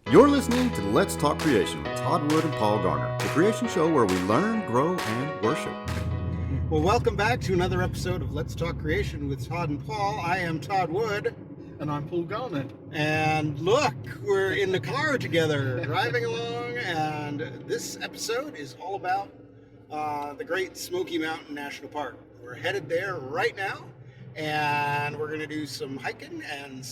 You're listening to Let's Talk Creation with Todd Wood and Paul Garner, the creation show where we learn, grow, and worship. Well, welcome back to another episode of Let's Talk Creation with Todd and Paul. I am Todd Wood. And I'm Paul Garner. And look, we're in the car together, driving along, and this episode is all about the Great Smoky Mountain National Park. We're headed there right now, and we're going to do some hiking and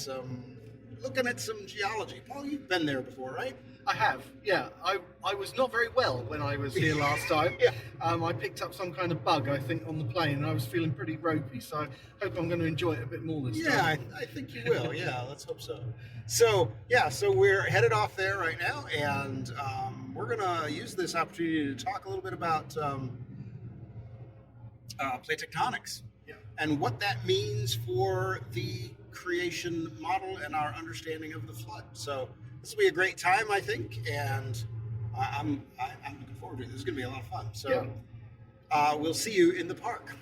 looking at some geology. Paul, you've been there before, right? I have, yeah. I was not very well when I was here last time. Yeah. I picked up some kind of bug, I think, on the plane, and I was feeling pretty ropey, so I hope I'm going to enjoy it a bit more this time. Yeah, I think you will. Yeah, let's hope so. So we're headed off there right now, and we're going to use this opportunity to talk a little bit about plate tectonics, and what that means for the creation model and our understanding of the flood. So this will be a great time, I think, and I'm looking forward to it. This is going to be a lot of fun. So we'll see you in the park.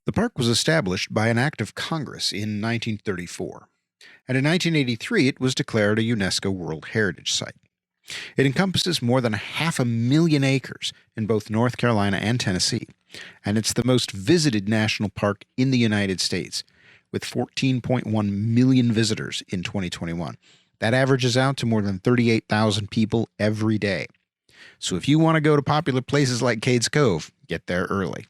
The park was established by an act of Congress in 1934, and in 1983 it was declared a UNESCO World Heritage Site. It encompasses more than 500,000 acres in both North Carolina and Tennessee, and it's the most visited national park in the United States, with 14.1 million visitors in 2021. That averages out to more than 38,000 people every day. So if you want to go to popular places like Cades Cove, get there early.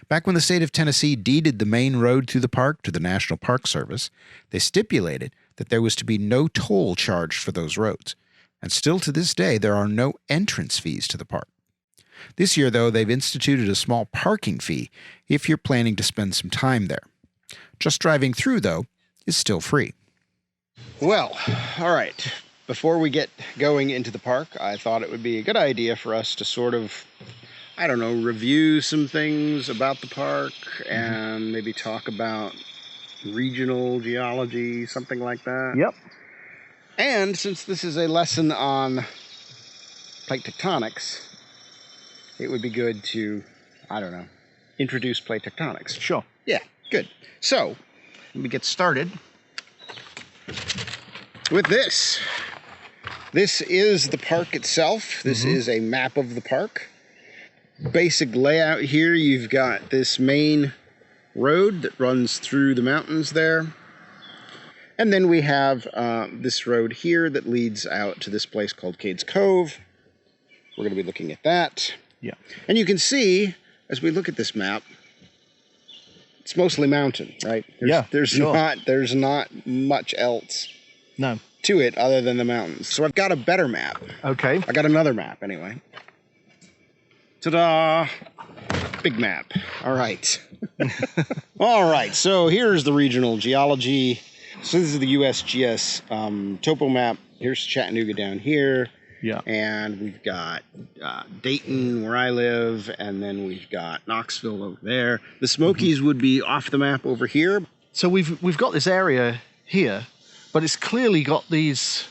Back when the state of Tennessee deeded the main road through the park to the National Park Service, they stipulated that there was to be no toll charged for those roads. And still to this day, there are no entrance fees to the park. This year, though, they've instituted a small parking fee if you're planning to spend some time there. Just driving through, though, is still free. Well, all right. Before we get going into the park, I thought it would be a good idea for us to sort of, review some things about the park and maybe talk about regional geology, something like that. Yep. And since this is a lesson on plate tectonics, it would be good to, introduce plate tectonics. Sure. Yeah, good. So, let me get started with this. This is the park itself. This is a map of the park. Basic layout here, you've got this main road that runs through the mountains there. And then we have this road here that leads out to this place called Cades Cove. We're going to be looking at that. Yeah. And you can see, as we look at this map, it's mostly mountain, right? There's not much else to it other than the mountains. So I've got a better map. Okay. I got another map anyway. Ta-da! Big map. All right. All right, so here's the regional geology. So this is the USGS topo map. Here's Chattanooga down here. Yeah. And we've got Dayton, where I live, and then we've got Knoxville over there. The Smokies would be off the map over here. So we've got this area here, but it's clearly got these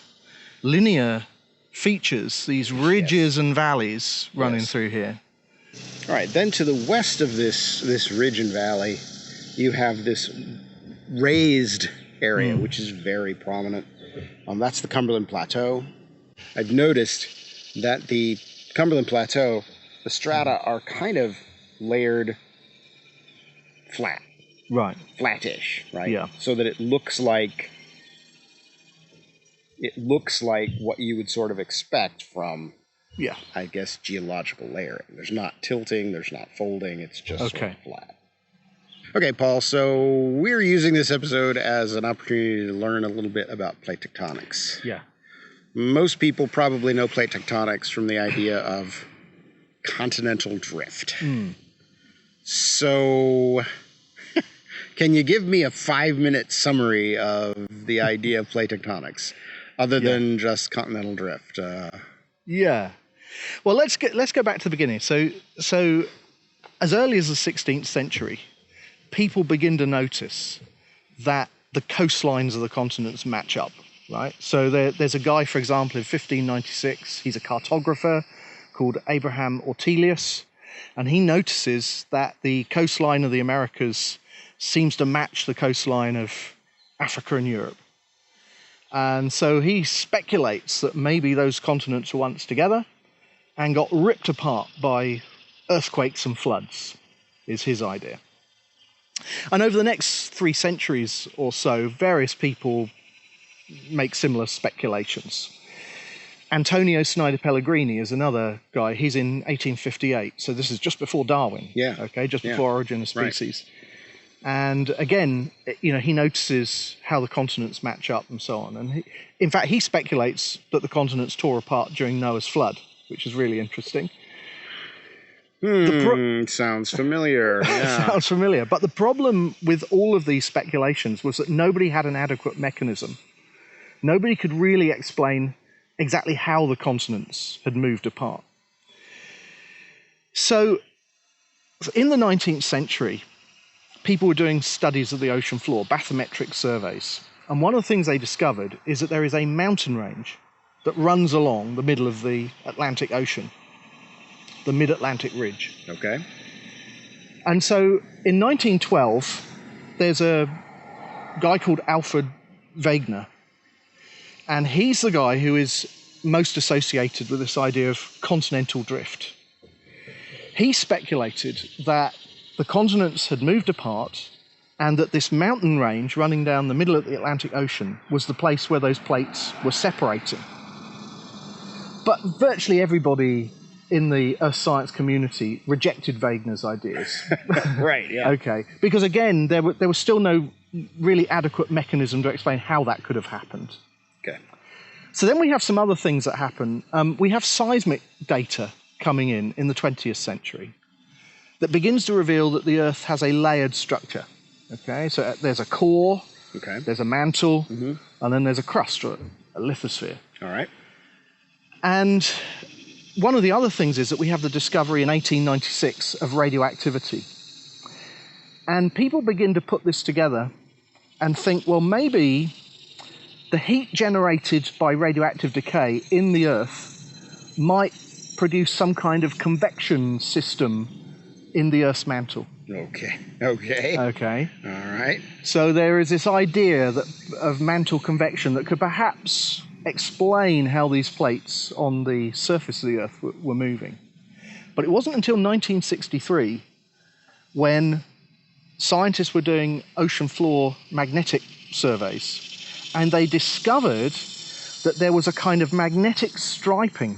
linear features, these ridges and valleys running through here. All right, then to the west of this ridge and valley, you have this raised area, which is very prominent. That's the Cumberland Plateau. I've noticed that the Cumberland Plateau, the strata are kind of layered flat. Right. Flattish, right? Yeah. So that it looks like what you would sort of expect from, I guess, geological layering. There's not tilting, there's not folding, it's just sort of flat. Okay, Paul, so we're using this episode as an opportunity to learn a little bit about plate tectonics. Yeah. Most people probably know plate tectonics from the idea of continental drift. So, can you give me a 5-minute summary of the idea of plate tectonics, other than just continental drift? Yeah. Well, let's go back to the beginning. So as early as the 16th century, people begin to notice that the coastlines of the continents match up. Right, so there's a guy, for example, in 1596, he's a cartographer called Abraham Ortelius, and he notices that the coastline of the Americas seems to match the coastline of Africa and Europe. And so he speculates that maybe those continents were once together and got ripped apart by earthquakes and floods, is his idea. And over the next 3 centuries or so, various people make similar speculations. Antonio Snider Pellegrini is another guy. He's in 1858, so this is just before Darwin. Yeah. Okay, just before Origin of Species. Right. And again, he notices how the continents match up and so on. And in fact, he speculates that the continents tore apart during Noah's flood, which is really interesting. Sounds familiar. Yeah. Sounds familiar. But the problem with all of these speculations was that nobody had an adequate mechanism. Nobody could really explain exactly how the continents had moved apart. So in the 19th century, people were doing studies of the ocean floor, bathymetric surveys. And one of the things they discovered is that there is a mountain range that runs along the middle of the Atlantic Ocean, the Mid-Atlantic Ridge. Okay. And so in 1912, there's a guy called Alfred Wegener, and he's the guy who is most associated with this idea of continental drift. He speculated that the continents had moved apart and that this mountain range running down the middle of the Atlantic Ocean was the place where those plates were separating. But virtually everybody in the earth science community rejected Wegener's ideas. Right, yeah. Okay, because again, there was still no really adequate mechanism to explain how that could have happened. Okay. So then we have some other things that happen. We have seismic data coming in the 20th century that begins to reveal that the Earth has a layered structure. Okay, so there's a core, Okay. there's a mantle, and then there's a crust, or a lithosphere. All right. And one of the other things is that we have the discovery in 1896 of radioactivity. And people begin to put this together and think, well, maybe the heat generated by radioactive decay in the Earth might produce some kind of convection system in the Earth's mantle. Okay. Okay. Okay. All right. So there is this idea of mantle convection that could perhaps explain how these plates on the surface of the Earth were moving. But it wasn't until 1963 when scientists were doing ocean floor magnetic surveys, and they discovered that there was a kind of magnetic striping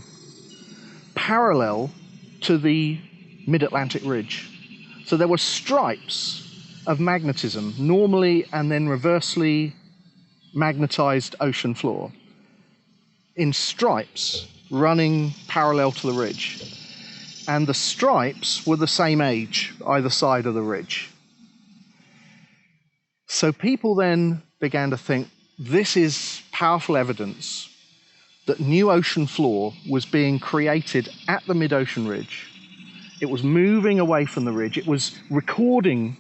parallel to the Mid-Atlantic Ridge. So there were stripes of magnetism, normally and then reversely magnetized ocean floor, in stripes running parallel to the ridge. And the stripes were the same age, either side of the ridge. So people then began to think, this is powerful evidence that new ocean floor was being created at the mid-ocean ridge. It was moving away from the ridge. It was recording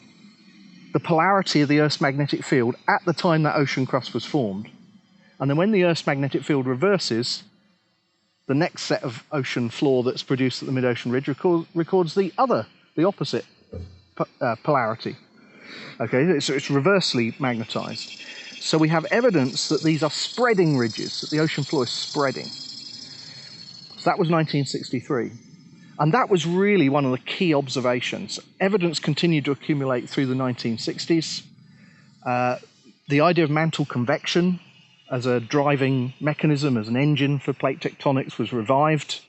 the polarity of the Earth's magnetic field at the time that ocean crust was formed. And then when the Earth's magnetic field reverses, the next set of ocean floor that's produced at the mid-ocean ridge records the opposite polarity. Okay, so it's reversely magnetized. So we have evidence that these are spreading ridges, that the ocean floor is spreading. So that was 1963. And that was really one of the key observations. Evidence continued to accumulate through the 1960s. The idea of mantle convection as a driving mechanism, as an engine for plate tectonics, was revived.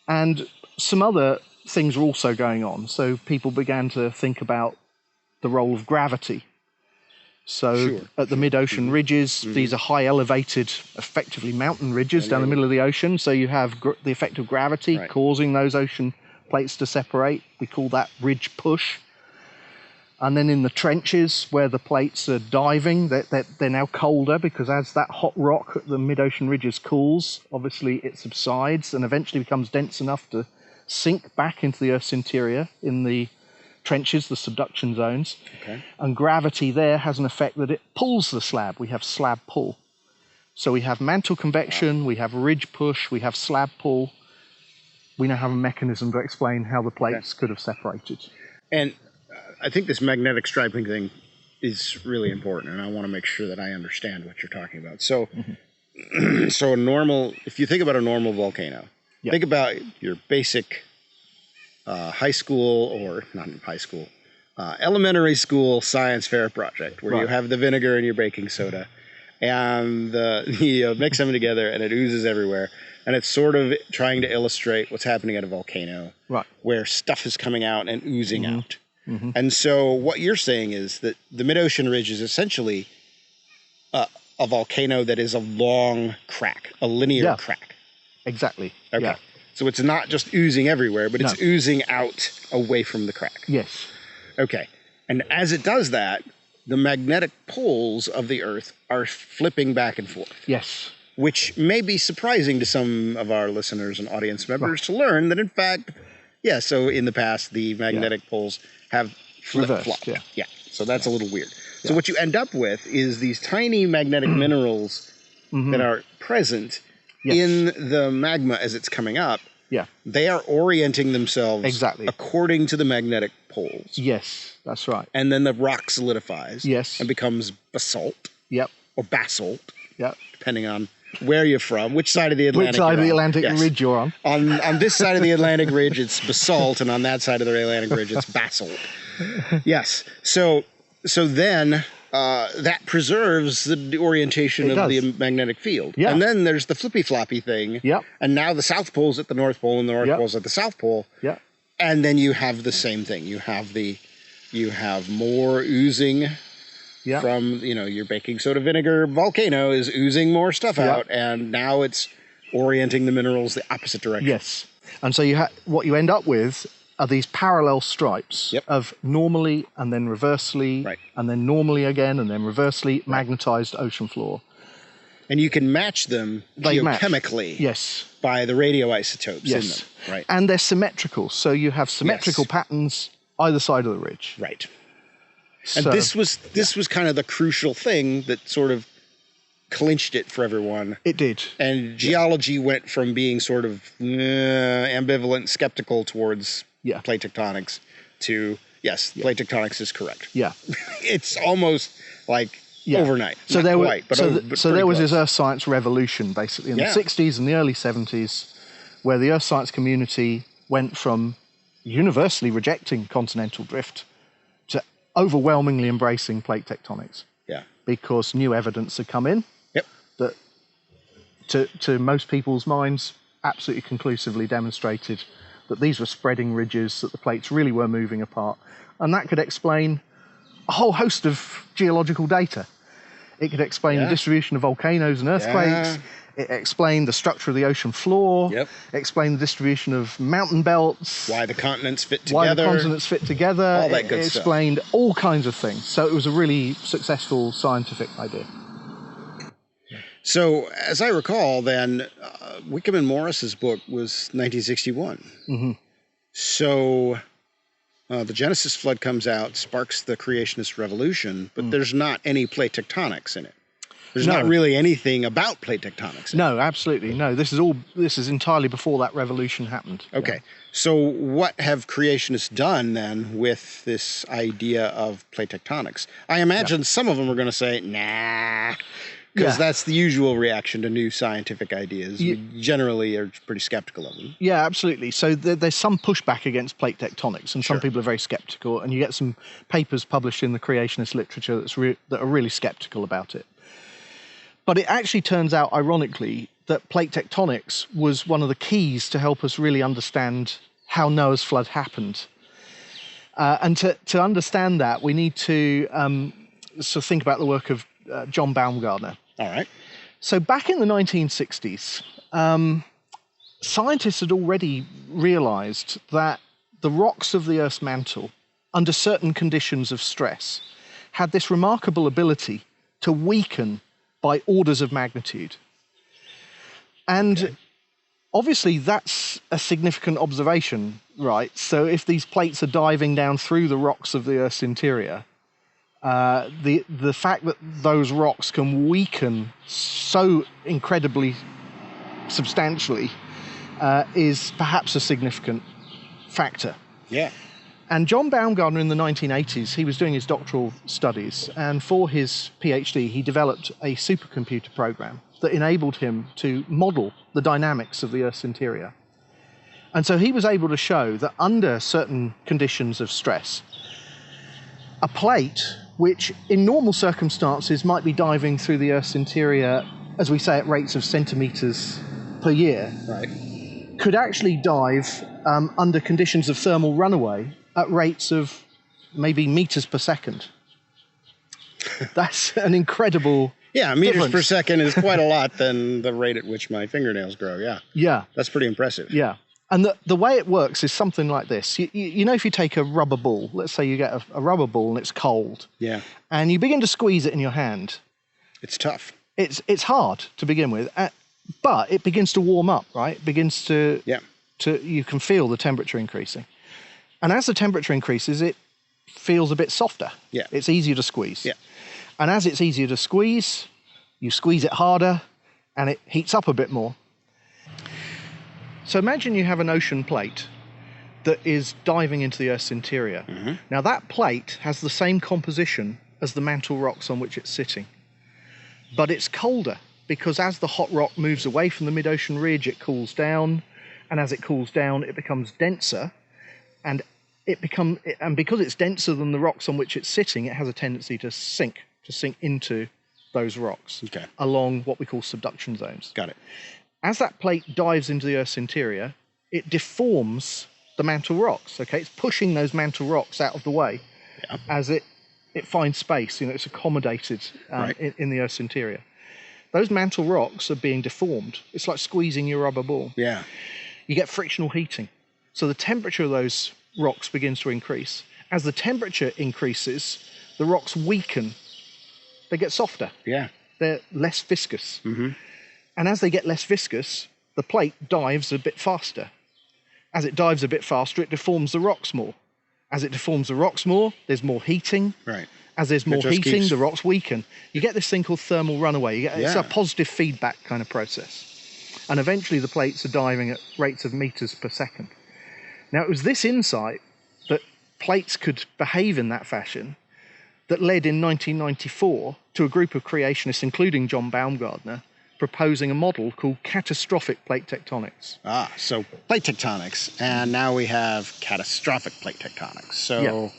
And some other things were also going on. So people began to think about the role of gravity. So at the mid-ocean ridges, these are high elevated, effectively mountain ridges down the middle of the ocean. So you have the effect of gravity causing those ocean plates to separate. We call that ridge push. And then in the trenches where the plates are diving, they're now colder, because as that hot rock at the mid-ocean ridges cools, obviously it subsides and eventually becomes dense enough to sink back into the Earth's interior in the trenches, the subduction zones. Okay. And gravity there has an effect that it pulls the slab. We have slab pull. So we have mantle convection, we have ridge push, we have slab pull. We now have a mechanism to explain how the plates could have separated. And I think this magnetic striping thing is really important, and I want to make sure that I understand what you're talking about. So, if you think about a normal volcano, think about your basic high school, or not high school, elementary school science fair project, where you have the vinegar and your baking soda, and you mix them together, and it oozes everywhere. And it's sort of trying to illustrate what's happening at a volcano, where stuff is coming out and oozing out. And so what you're saying is that the mid-ocean ridge is essentially a volcano that is a long crack, a linear crack. Exactly. Okay. Yeah. So it's not just oozing everywhere, but it's oozing out away from the crack. Yes. Okay. And as it does that, the magnetic poles of the Earth are flipping back and forth. Yes. Which may be surprising to some of our listeners and audience members to learn that, in fact, so in the past, the magnetic poles have flip-flopped. Yeah. So that's a little weird. So what you end up with is these tiny magnetic minerals that are present in the magma as it's coming up. Yeah. They are orienting themselves according to the magnetic poles. Yes, that's right. And then the rock solidifies. Yes. And becomes basalt. Yep. Or basalt. Yep. Depending on where you're from, which side of the Atlantic Which side of the Atlantic ridge you're on. On this side of the Atlantic ridge, it's basalt, and on that side of the Atlantic ridge, it's basalt. Yes. So then that preserves the orientation of the magnetic field. Yeah. And then there's the flippy-floppy thing. Yep. And now the South Pole's at the North Pole, and the North Pole's at the South Pole. Yeah. And then you have the same thing. You have more oozing. Yep. From, your baking soda vinegar volcano is oozing more stuff out, and now it's orienting the minerals the opposite direction. Yes. And so what you end up with are these parallel stripes of normally and then reversely, and then normally again and then reversely magnetized ocean floor. And you can match them geochemically by the radioisotopes in them. Right. And they're symmetrical, so you have symmetrical patterns either side of the ridge. Right. And so, this was kind of the crucial thing that sort of clinched it for everyone. It did. And geology went from being sort of ambivalent, skeptical towards plate tectonics to, plate tectonics is correct. Yeah. It's almost like overnight. So there was close. this Earth science revolution, basically, in the 60s and the early 70s, where the Earth science community went from universally rejecting continental drift to overwhelmingly embracing plate tectonics. Yeah. Because new evidence had come in that, to most people's minds, absolutely conclusively demonstrated that these were spreading ridges, that the plates really were moving apart. And that could explain a whole host of geological data. It could explain the distribution of volcanoes and earthquakes. It explained the structure of the ocean floor. It explained the distribution of mountain belts. Why the continents fit together. All that good stuff. It explained all kinds of things. So it was a really successful scientific idea. So, as I recall, then, Wickham and Morris's book was 1961. Mm-hmm. So, the Genesis flood comes out, sparks the creationist revolution, but there's not any plate tectonics in it. There's not really anything about plate tectonics. No, absolutely. No, this is entirely before that revolution happened. Okay. Yeah. So what have creationists done then with this idea of plate tectonics? I imagine some of them are going to say, nah, because that's the usual reaction to new scientific ideas. We generally are pretty skeptical of them. Yeah, absolutely. So there's some pushback against plate tectonics, and some people are very skeptical, and you get some papers published in the creationist literature that are really skeptical about it. But it actually turns out, ironically, that plate tectonics was one of the keys to help us really understand how Noah's flood happened. And to understand that, we need to sort of think about the work of John Baumgardner. All right. So back in the 1960s, scientists had already realized that the rocks of the Earth's mantle, under certain conditions of stress, had this remarkable ability to weaken by orders of magnitude. And obviously that's a significant observation, right? So if these plates are diving down through the rocks of the Earth's interior, the fact that those rocks can weaken so incredibly substantially is perhaps a significant factor. Yeah. And John Baumgardner in the 1980s, he was doing his doctoral studies, and for his PhD, he developed a supercomputer program that enabled him to model the dynamics of the Earth's interior. And so he was able to show that under certain conditions of stress, a plate, which in normal circumstances might be diving through the Earth's interior, as we say, at rates of centimeters per year, Right. could actually dive under conditions of thermal runaway at rates of maybe meters per second. That's an incredible Yeah, meters difference. per second is quite a lot than the rate at which my fingernails grow. Yeah, Yeah, that's pretty impressive. yeah. And the way it works is something like this. You know, if you take a rubber ball, let's say you get a rubber ball and it's cold, Yeah, and you begin to squeeze it in your hand, it's tough. it's hard to begin with, but it begins to warm up, right? It begins to, Yeah, you can feel the temperature increasing. And as the temperature increases, it feels a bit softer. Yeah. It's easier to squeeze. Yeah. And as it's easier to squeeze, you squeeze it harder and it heats up a bit more. So imagine you have an ocean plate that is diving into the Earth's interior. Mm-hmm. Now that plate has the same composition as the mantle rocks on which it's sitting, but it's colder because as the hot rock moves away from the mid-ocean ridge, it cools down, and as it cools down, it becomes denser, and because it's denser than the rocks on which it's sitting, it has a tendency to sink into those rocks Okay. along what we call subduction zones. Got it. As that plate dives into the Earth's interior, it deforms the mantle rocks. Okay, it's pushing those mantle rocks out of the way Yeah. as it finds space. You know, it's accommodated Right. in the Earth's interior. Those mantle rocks are being deformed. It's like squeezing your rubber ball. Yeah. You get frictional heating. So the temperature of those rocks begins to increase. As the temperature increases, the rocks weaken. They get softer. Yeah. They're less viscous. Mm-hmm. And as they get less viscous, the plate dives a bit faster. As it dives a bit faster, it deforms the rocks more. As it deforms the rocks more, there's more heating. Right. As there's more just heating, keeps- the rocks weaken. You get this thing called thermal runaway. It's Yeah. a positive feedback kind of process. And eventually the plates are diving at rates of meters per second. Now, it was this insight that plates could behave in that fashion that led in 1994 to a group of creationists, including John Baumgardner, proposing a model called catastrophic plate tectonics. Ah, so plate tectonics, and now we have catastrophic plate tectonics. So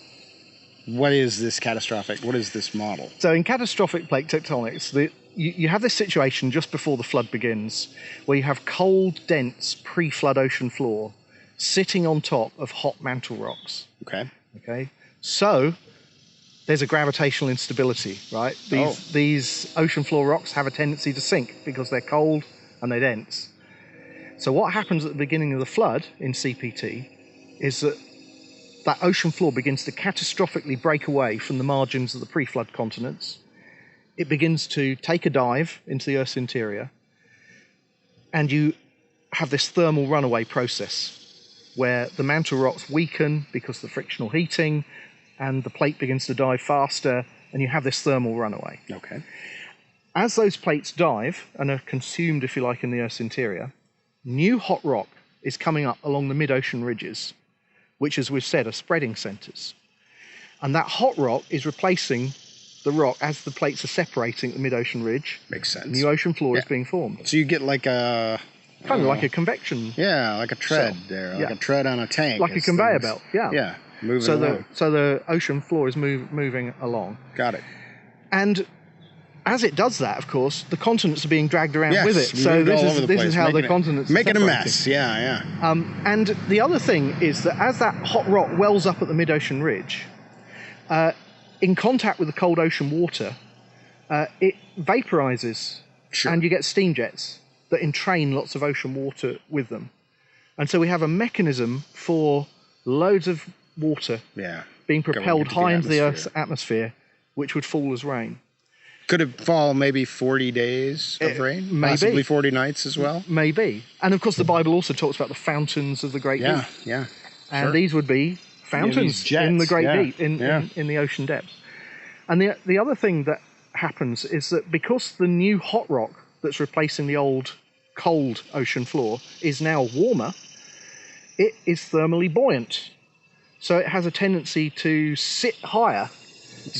what is this catastrophic? What is this model? So in catastrophic plate tectonics, you have this situation just before the flood begins, where you have cold, dense, pre-flood ocean floor sitting on top of hot mantle rocks. Okay. Okay, so there's a gravitational instability, right? These ocean floor rocks have a tendency to sink because they're cold and they're dense. So what happens at the beginning of the flood in CPT is that ocean floor begins to catastrophically break away from the margins of the pre-flood continents. It begins to take a dive into the Earth's interior, and you have this thermal runaway process where the mantle rocks weaken because of the frictional heating, and the plate begins to dive faster, and you have this thermal runaway. Okay. As those plates dive and are consumed, if you like, in the Earth's interior, new hot rock is coming up along the mid-ocean ridges, which, as we've said, are spreading centres. And that hot rock is replacing the rock as the plates are separating at the mid-ocean ridge. Makes sense. New ocean floor is Yeah. being formed. So you get like a... Kind of like a convection, Yeah, like a tread So, there, like yeah. a tread on a tank. like a as conveyor things- belt. Yeah. Yeah, moving So along. the ocean floor is moving along. Got it. And as it does that, of course, the continents are being dragged around Yes, with it. we So moved this all over the is place, how the making it- continents are Making a separating. mess, yeah. And the other thing is that as that hot rock wells up at the mid-ocean ridge, in contact with the cold ocean water, it vaporizes, Sure. and you get steam jets that entrain lots of ocean water with them. And so we have a mechanism for loads of water Yeah. being Going propelled into the high into the atmosphere. Earth's atmosphere, which would fall as rain. Could it fall maybe 40 days of rain? maybe. Possibly 40 nights as well? Maybe. And of course, the Bible also talks about the fountains of the great Yeah, deep. yeah. And sure. these would be fountains these jets, in the great yeah, deep, in the ocean depths. And the other thing that happens is that because the new hot rock that's replacing the old cold ocean floor is now warmer, it is thermally buoyant. So it has a tendency to sit higher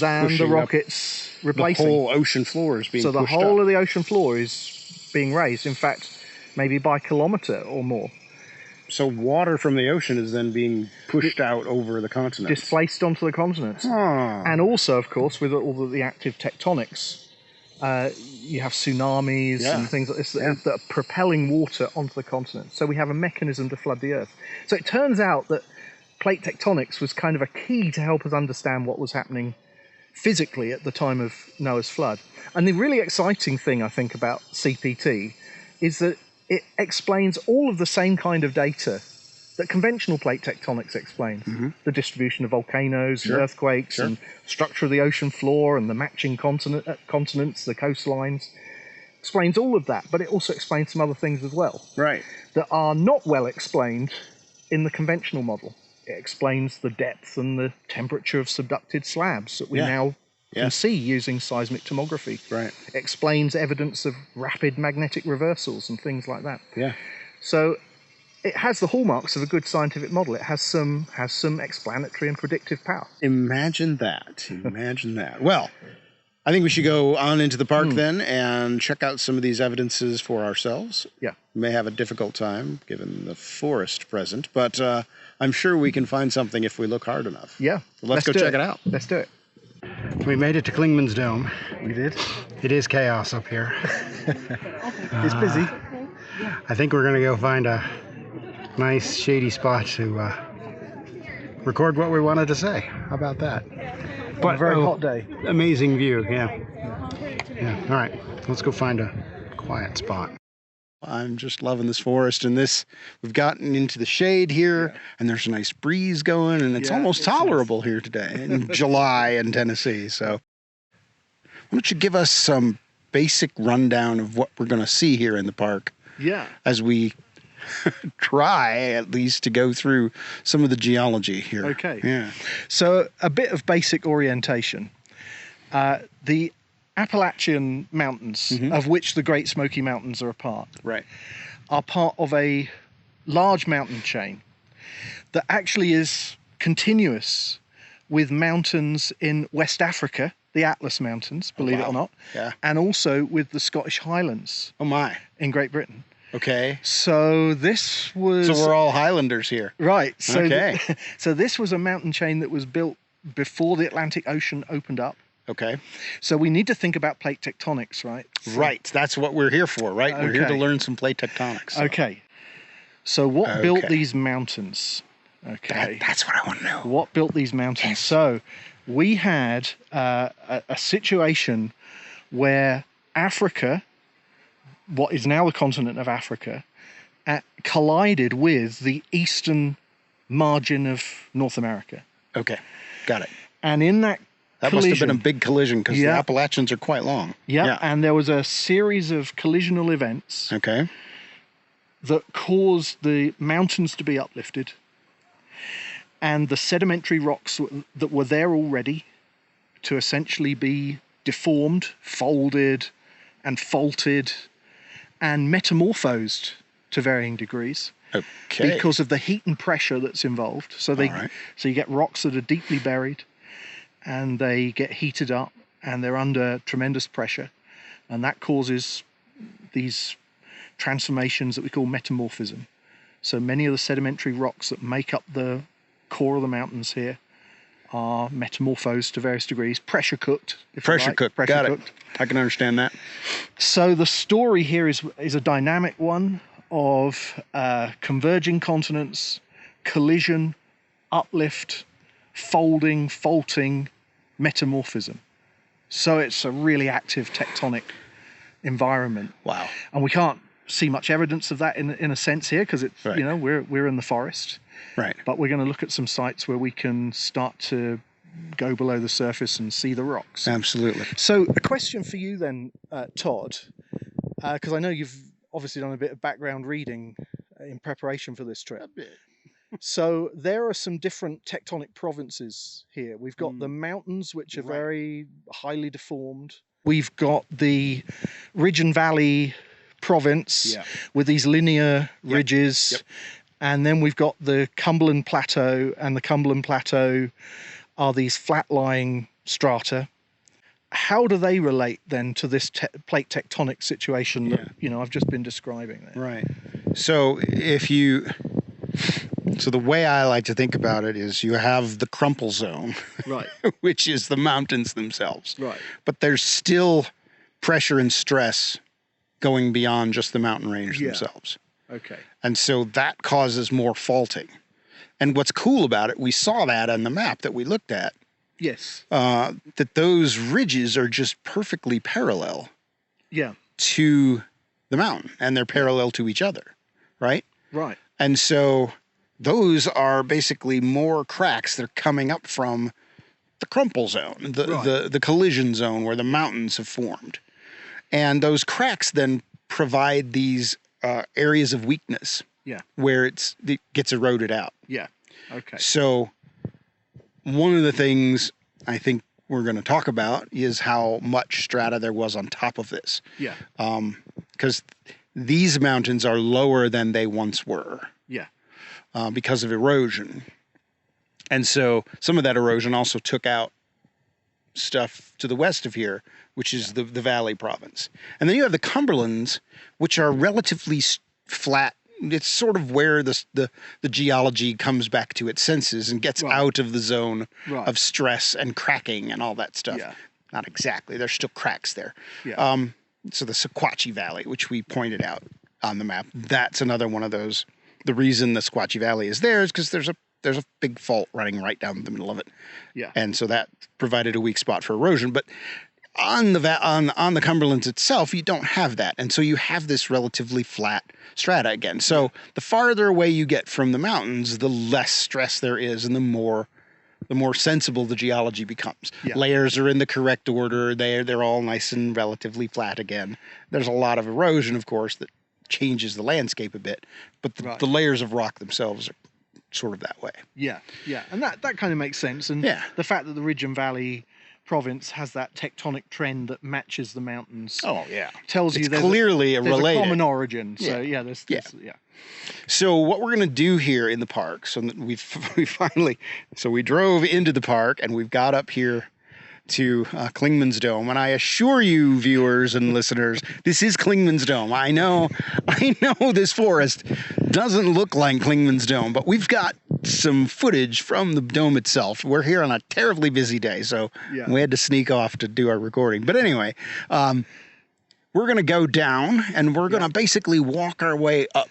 than the pushing up rocket's replacing. The whole ocean floor is being so the pushed whole up. of the ocean floor is being raised. In fact, maybe by a kilometer or more. So water from the ocean is then being pushed out over the continent. Displaced onto the continents. Ah. And also, of course, with all of the active tectonics, you have tsunamis and things like this that are propelling water onto the continent. So we have a mechanism to flood the Earth. So it turns out that plate tectonics was kind of a key to help us understand what was happening physically at the time of Noah's flood. And the really exciting thing, I think, about CPT is that it explains all of the same kind of data that conventional plate tectonics explains. The distribution of volcanoes and earthquakes and structure of the ocean floor and the matching continents, the coastlines. Explains all of that, but it also explains some other things as well. Right. That are not well explained in the conventional model. It explains the depth and the temperature of subducted slabs that we now can see using seismic tomography. Right. It explains evidence of rapid magnetic reversals and things like that. Yeah. So it has the hallmarks of a good scientific model. It has some explanatory and predictive power. Imagine that. Imagine that. Well, I think we should go on into the park then and check out some of these evidences for ourselves. Yeah. We may have a difficult time given the forest present, but I'm sure we can find something if we look hard enough. Yeah. So let's go check it out. Let's do it. We made it to Klingman's Dome. We did. It is chaos up here. It's busy. I think we're going to go find a nice shady spot to record what we wanted to say. How about that? But a very hot day. Amazing view, yeah. All right, let's go find a quiet spot. I'm just loving this forest, and we've gotten into the shade here, and there's a nice breeze going, and it's almost tolerable here today in July in Tennessee. So why don't you give us some basic rundown of what we're going to see here in the park as we try at least to go through some of the geology here. Okay. Yeah. So a bit of basic orientation. The Appalachian Mountains, of which the Great Smoky Mountains are a part, are part of a large mountain chain that actually is continuous with mountains in West Africa, the Atlas Mountains, believe it or not, and also with the Scottish Highlands in Great Britain. Okay. So this was... So we're all Highlanders here. Right. So okay. So this was a mountain chain that was built before the Atlantic Ocean opened up. Okay. So we need to think about plate tectonics, right? Right. That's what we're here for, right? We're here to learn some plate tectonics. So. Okay. So what built these mountains? Okay. That's what I want to know. What built these mountains? Yes. So we had a situation where Africa, what is now the continent of Africa, collided with the eastern margin of North America. Okay. Got it. And in that must have been a big collision because the Appalachians are quite long. Yeah, and there was a series of collisional events that caused the mountains to be uplifted and the sedimentary rocks that were there already to essentially be deformed, folded and faulted and metamorphosed to varying degrees. Okay. Because of the heat and pressure that's involved. So so you get rocks that are deeply buried and they get heated up and they're under tremendous pressure, and that causes these transformations that we call metamorphism. So many of the sedimentary rocks that make up the core of the mountains here are metamorphosed to various degrees, pressure cooked. Pressure cooked. Got it. I can understand that. So the story here is a dynamic one of converging continents, collision, uplift, folding, faulting, metamorphism. So it's a really active tectonic environment. Wow. And we can't see much evidence of that in a sense here because it's we're in the forest. Right. But we're going to look at some sites where we can start to go below the surface and see the rocks. Absolutely. So a question for you then, Todd, because I know you've obviously done a bit of background reading in preparation for this trip. A bit. So there are some different tectonic provinces here. We've got the mountains, which are very highly deformed. We've got the ridge and valley province with these linear ridges. And then we've got the Cumberland Plateau, and the Cumberland Plateau are these flat-lying strata. How do they relate then to this plate tectonic situation that I've just been describing there? Right. So so the way I like to think about it is you have the crumple zone, Right. which is the mountains themselves. Right. But there's still pressure and stress going beyond just the mountain range themselves. Okay. And so that causes more faulting. And what's cool about it, we saw that on the map that we looked at, Yes. that those ridges are just perfectly parallel Yeah. to the mountain, and they're parallel to each other, right? Right. And so those are basically more cracks that are coming up from the crumple zone, the collision zone where the mountains have formed. And those cracks then provide these areas of weakness. Yeah. Where it gets eroded out. Yeah. Okay. So one of the things I think we're going to talk about is how much strata there was on top of this. Yeah. Because these mountains are lower than they once were. Yeah. Because of erosion. And so some of that erosion also took out stuff to the west of here, which is the Valley province. And then you have the Cumberlands, which are relatively flat. It's sort of where the geology comes back to its senses and gets out of the zone of stress and cracking and all that stuff. Yeah. Not exactly. There's still cracks there. Yeah. So the Sequatchie Valley, which we pointed out on the map, that's another one of those. The reason the Sequatchie Valley is there is because there's a big fault running right down the middle of it. Yeah. And so that provided a weak spot for erosion. But on the Cumberlands itself, you don't have that. And so you have this relatively flat strata again. So the farther away you get from the mountains, the less stress there is and the more sensible the geology becomes. Yeah. Layers are in the correct order. They're all nice and relatively flat again. There's a lot of erosion, of course, that changes the landscape a bit, but the layers of rock themselves are sort of that way. Yeah. Yeah. And that kind of makes sense. And the fact that the Ridge and Valley province has that tectonic trend that matches the mountains. Oh yeah, tells you it's there's clearly there's related. a common origin. So there's So what we're going to do here in the park, so that we drove into the park and we've got up here to Klingman's Dome, and I assure you, viewers and listeners, this is Klingman's Dome. I know this forest doesn't look like Klingman's Dome, but we've got some footage from the dome itself. We're here on a terribly busy day, so we had to sneak off to do our recording. But anyway, we're going to go down, and we're going to basically walk our way up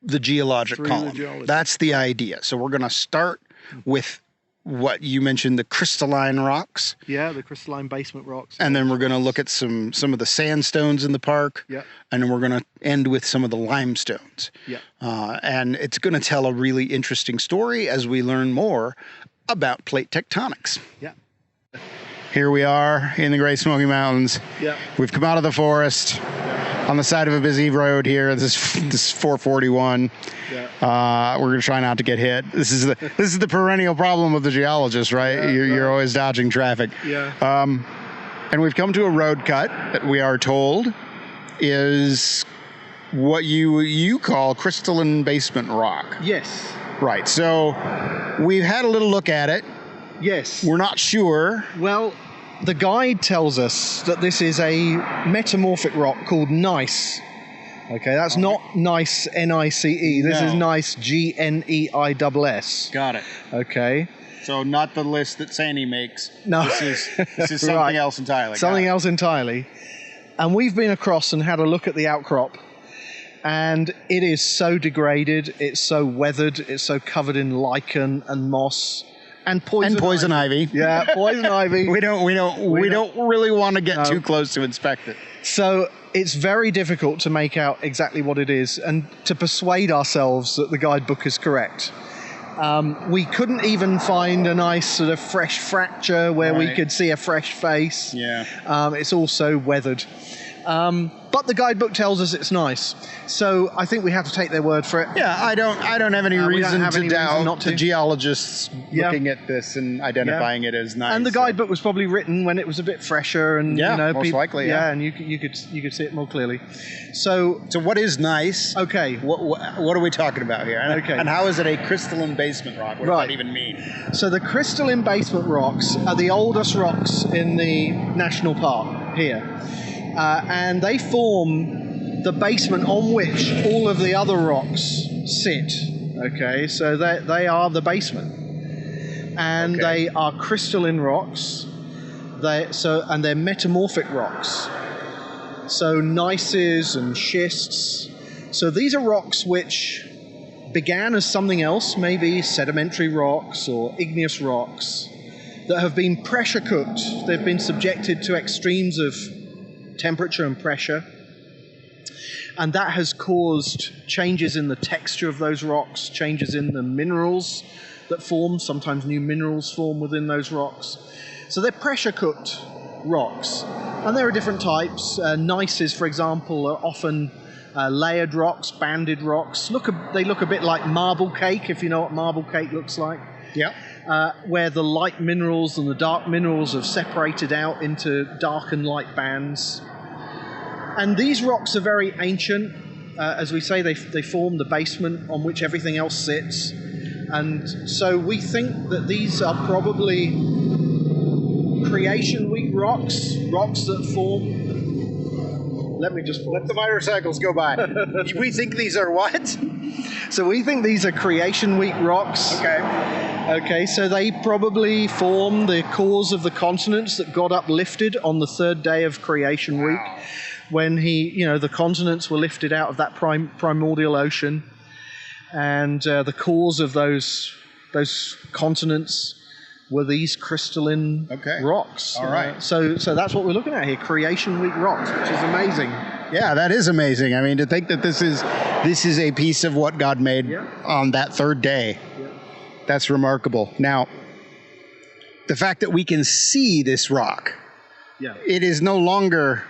the geologic column. That's the idea. So we're going to start with what you mentioned, the crystalline rocks. Yeah, the crystalline basement rocks. And then we're going to look at some of the sandstones in the park. Yeah. And then we're going to end with some of the limestones. Yeah. And it's going to tell a really interesting story as we learn more about plate tectonics. Yeah. Here we are in the Great Smoky Mountains. Yeah. We've come out of the forest on the side of a busy road here. This is 441. Yeah. We're gonna try not to get hit. This is the perennial problem of the geologist, right? Yeah, you're always dodging traffic. Yeah. And we've come to a road cut that we are told is what you call crystalline basement rock. Yes. Right. So we've had a little look at it. Yes. We're not sure. Well, the guide tells us that this is a metamorphic rock called gneiss. Okay, that's not nice, N-I-C-E. This is nice, G-N-E-I-S-S. Got it. Okay. So not the list that Sandy makes. No. This is something else entirely. Something else entirely. And we've been across and had a look at the outcrop. And it is so degraded. It's so weathered. It's so covered in lichen and moss. And poison ivy. Yeah, poison ivy. We don't really want to get too close to inspect it. So it's very difficult to make out exactly what it is and to persuade ourselves that the guidebook is correct. We couldn't even find a nice sort of fresh fracture where we could see a fresh face. Yeah. It's also weathered. But the guidebook tells us it's nice. So I think we have to take their word for it. Yeah, I don't have any reason to doubt the geologists Yeah. looking at this and identifying it as nice. And the guidebook was probably written when it was a bit fresher, and most likely. Yeah, and you could see it more clearly. So what is nice? Okay, What are we talking about here? And, Okay. and how is it a crystalline basement rock? What does that even mean? so the crystalline basement rocks are the oldest rocks in the national park here, and they form the basement on which all of the other rocks sit. Okay, so they are the basement, and they are crystalline rocks. And they're metamorphic rocks. So gneisses and schists. So these are rocks which began as something else, maybe sedimentary rocks or igneous rocks, that have been pressure cooked. They've been subjected to extremes of temperature and pressure. And that has caused changes in the texture of those rocks, changes in the minerals that form. Sometimes new minerals form within those rocks. So they're pressure-cooked rocks. And there are different types. Gneisses, for example, are often layered rocks, banded rocks. They look a bit like marble cake, if you know what marble cake looks like. Yeah. Where the light minerals and the dark minerals have separated out into dark and light bands. And these rocks are very ancient. As we say, they form the basement on which everything else sits. And so we think that these are probably creation week rocks that form... Let the motorcycles go by. We think these are what? So we think these are creation week rocks. Okay, so they probably form the cores of the continents that got uplifted on the third day of creation week. When the continents were lifted out of that primordial ocean, and the cores of those continents were these crystalline rocks. All right. So that's what we're looking at here, creation week rocks, which is amazing. Yeah, that is amazing. I mean, to think that this is a piece of what God made on that third day. Yeah. That's remarkable. Now, the fact that we can see this rock, it is no longer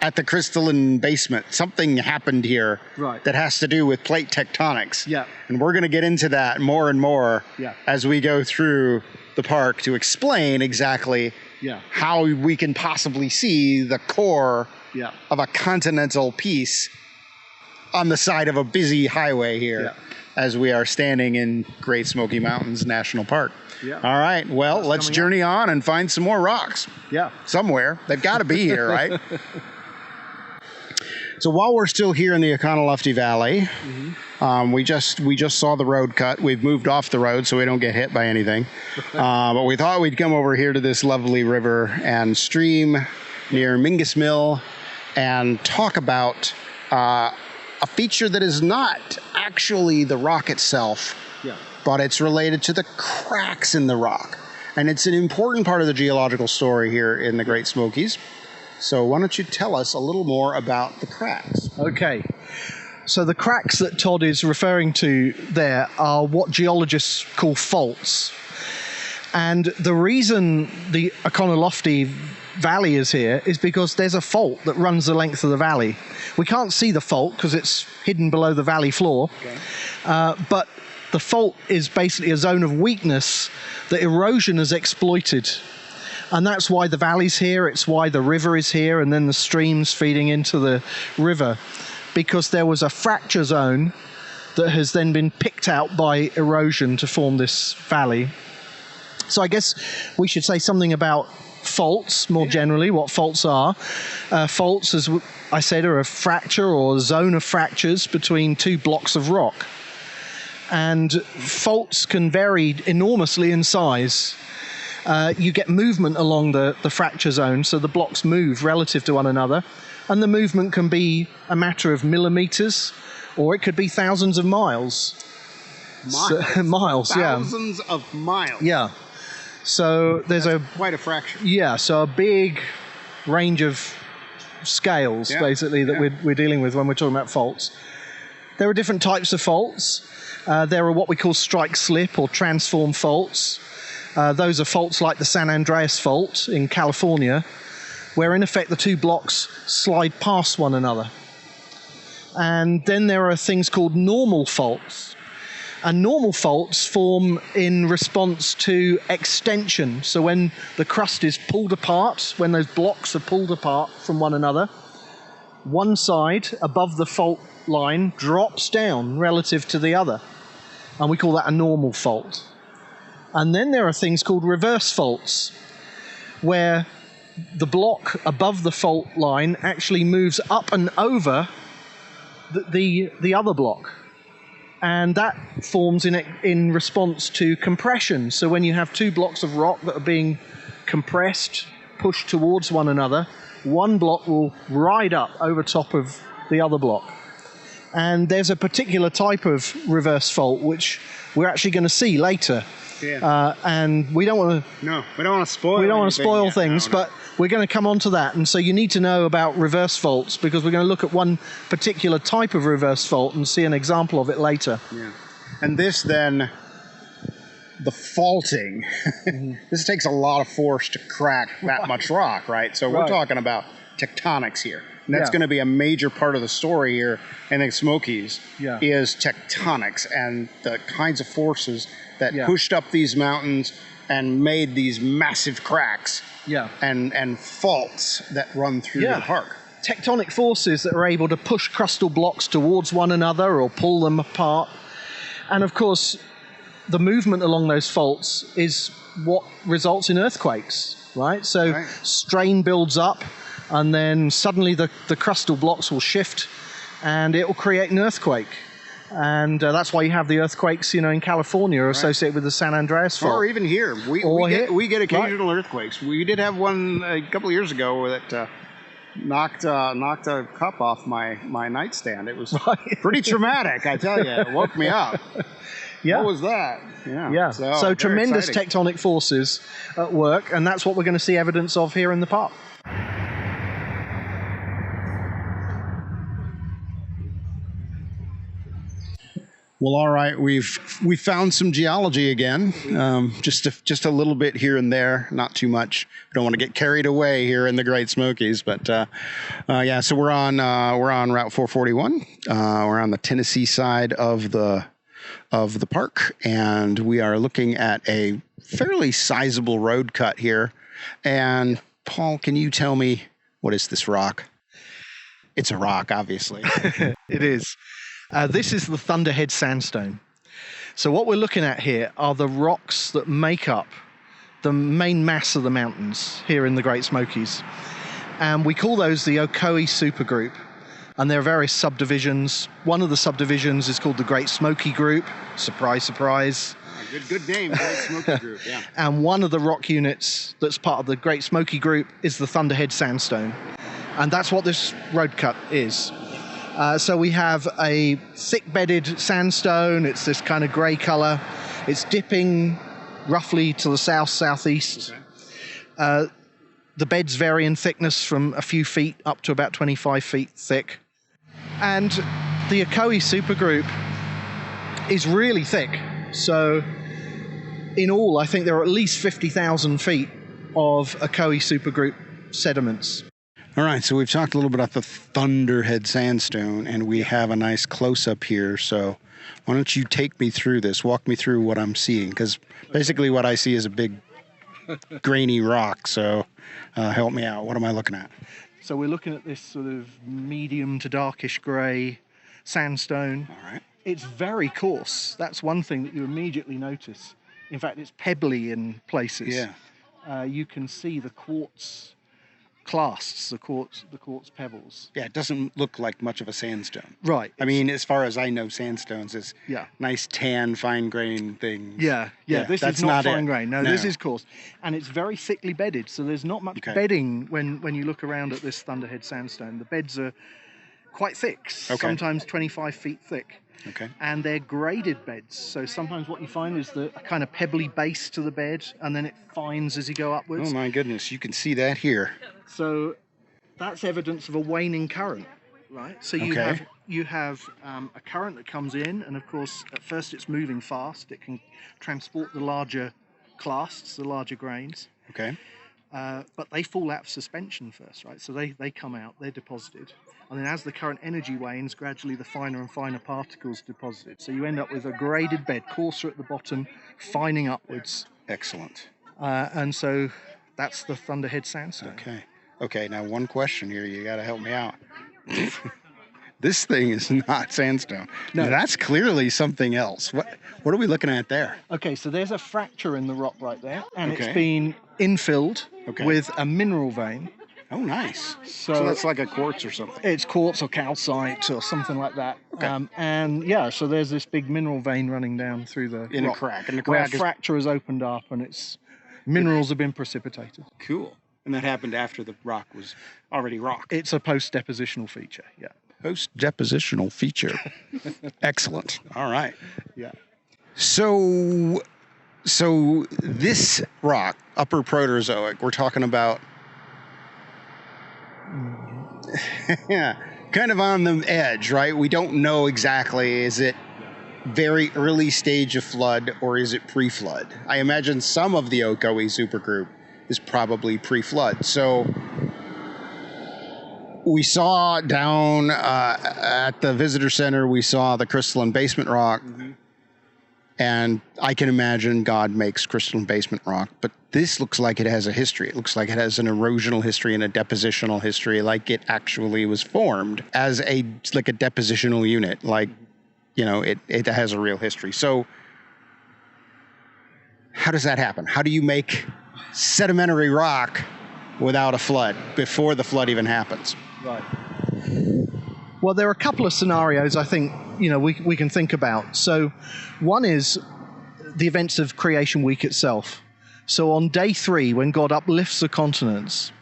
at the crystalline basement. Something happened here that has to do with plate tectonics. Yeah. And we're going to get into that more and more as we go through the park to explain exactly how we can possibly see the core of a continental piece on the side of a busy highway here as we are standing in Great Smoky Mountains National Park. Yeah. All right. Well, let's journey on and find some more rocks. Yeah. Somewhere. They've got to be here, right? So while we're still here in the Econolofty Valley, we just saw the road cut. We've moved off the road so we don't get hit by anything. But we thought we'd come over here to this lovely river and stream near Mingus Mill and talk about a feature that is not actually the rock itself, but it's related to the cracks in the rock. And it's an important part of the geological story here in the Great Smokies. So why don't you tell us a little more about the cracks? Okay. So the cracks that Todd is referring to there are what geologists call faults. And the reason the Econolofty Valley is here is because there's a fault that runs the length of the valley. We can't see the fault because it's hidden below the valley floor. But the fault is basically a zone of weakness that erosion has exploited. And that's why the valley's here, it's why the river is here, and then the streams feeding into the river. Because there was a fracture zone that has then been picked out by erosion to form this valley. So I guess we should say something about faults more generally, what faults are. Faults, as I said, are a fracture or a zone of fractures between two blocks of rock. And faults can vary enormously in size. You get movement along the fracture zone, so the blocks move relative to one another. And the movement can be a matter of millimeters, or it could be thousands of miles. Miles, Thousands of miles. Yeah. So there's quite a fraction. Yeah, so a big range of scales, basically, that we're dealing with when we're talking about faults. There are different types of faults. There are what we call strike-slip or transform faults. Those are faults like the San Andreas Fault in California, where in effect the two blocks slide past one another. And then there are things called normal faults. And normal faults form in response to extension. So when the crust is pulled apart, when those blocks are pulled apart from one another, one side above the fault line drops down relative to the other. And we call that a normal fault. And then there are things called reverse faults, where the block above the fault line actually moves up and over the other block. And that forms in response to compression. So when you have two blocks of rock that are being compressed, pushed towards one another, one block will ride up over top of the other block. And there's a particular type of reverse fault which we're actually going to see later. Yeah. And we don't want to. No, we don't want to spoil. We don't want to spoil yet. things, No. but we're going to come on to that. And so you need to know about reverse faults, because we're going to look at one particular type of reverse fault and see an example of it later. Yeah. And this then, the faulting, this takes a lot of force to crack that much rock, right? So we're Right. talking about tectonics here. And that's Yeah. going to be a major part of the story here in the Smokies, Yeah. is tectonics and the kinds of forces that Yeah. pushed up these mountains and made these massive cracks Yeah. and faults that run through Yeah. the park. Tectonic forces that are able to push crustal blocks towards one another or pull them apart. And of course, the movement along those faults is what results in earthquakes, right? So Right. strain builds up, and then suddenly the crustal blocks will shift, and it will create an earthquake. And that's why you have the earthquakes, in California associated with the San Andreas fault. Or even here. We get occasional earthquakes. We did have one a couple of years ago that knocked a cup off my nightstand. It was pretty traumatic, I tell you. It woke me up. Yeah. What was that? Yeah. So very tremendous exciting. tectonic forces at work, and that's what we're going to see evidence of here in the park. Well, all right, we found some geology again, just a little bit here and there, not too much. We don't want to get carried away here in the Great Smokies, but yeah. So we're on Route 441. We're on the Tennessee side of the park, and we are looking at a fairly sizable road cut here. And Paul, can you tell me, what is this rock? It's a rock, obviously. It is. This is the Thunderhead Sandstone. So what we're looking at here are the rocks that make up the main mass of the mountains here in the Great Smokies. And we call those the Ocoee supergroup. And there are various subdivisions. One of the subdivisions is called the Great Smoky Group. Surprise, surprise. Good name, Great Smoky Group, yeah. And one of the rock units that's part of the Great Smoky Group is the Thunderhead Sandstone. And that's what this road cut is. So we have a thick-bedded sandstone. It's this kind of grey colour. It's dipping roughly to the south-southeast. Okay. The beds vary in thickness from a few feet up to about 25 feet thick. And the Ocoee supergroup is really thick. So in all, I think there are at least 50,000 feet of Ocoee supergroup sediments. All right, so we've talked a little bit about the Thunderhead Sandstone, and we have a nice close-up here. So why don't you take me through this? Walk me through what I'm seeing, because basically what I see is a big grainy rock. So help me out. What am I looking at? So we're looking at this sort of medium to darkish grey sandstone. All right. It's very coarse. That's one thing that you immediately notice. In fact, it's pebbly in places. Yeah. You can see the quartz clasts, the quartz pebbles. Yeah, it doesn't look like much of a sandstone. Right. I mean, as far as I know, sandstones is nice tan, fine grain things. Yeah. This is not fine grain. No, this is coarse. And it's very thickly bedded, so there's not much bedding when you look around at this Thunderhead Sandstone. The beds are quite thick, sometimes 25 feet thick. Okay. And they're graded beds. So sometimes what you find is a kind of pebbly base to the bed, and then it fines as you go upwards. Oh my goodness, you can see that here. So that's evidence of a waning current, right? So you have a current that comes in, and of course at first it's moving fast. It can transport the larger clasts, the larger grains. Okay. but they fall out of suspension first, right? So they come out, they're deposited, and then as the current energy wanes, gradually the finer and finer particles deposited. So you end up with a graded bed, coarser at the bottom, fining upwards. Excellent. And so that's the Thunderhead Sandstone. Okay, now one question here. You got to help me out. This thing is not sandstone. No, that's clearly something else. What are we looking at there? Okay, so there's a fracture in the rock right there, and it's been infilled with a mineral vein. Oh, nice. So that's like a quartz or something. It's quartz or calcite or something like that. Okay. So there's this big mineral vein running down through the in rock, a crack, and the where crack a fracture has opened up, and it's minerals have been precipitated. Cool. And that happened after the rock was already rock. It's a post-depositional feature. Yeah. Post-depositional feature. Excellent. All right. Yeah. So this rock, Upper Proterozoic, we're talking about kind of on the edge, right? We don't know exactly, is it very early stage of flood or is it pre-flood? I imagine some of the Ocoee supergroup is probably pre-flood. So we saw down at the visitor center, we saw the crystalline basement rock. Mm-hmm. And I can imagine God makes crystalline basement rock, but this looks like it has a history. It looks like it has an erosional history and a depositional history, like it actually was formed as a depositional unit, like, you know, it has a real history. So how does that happen? How do you make sedimentary rock without a flood, before the flood even happens? Right. Well, there are a couple of scenarios I think, you know, we can think about. So one is the events of creation week itself. So on day 3, when God uplifts the continents,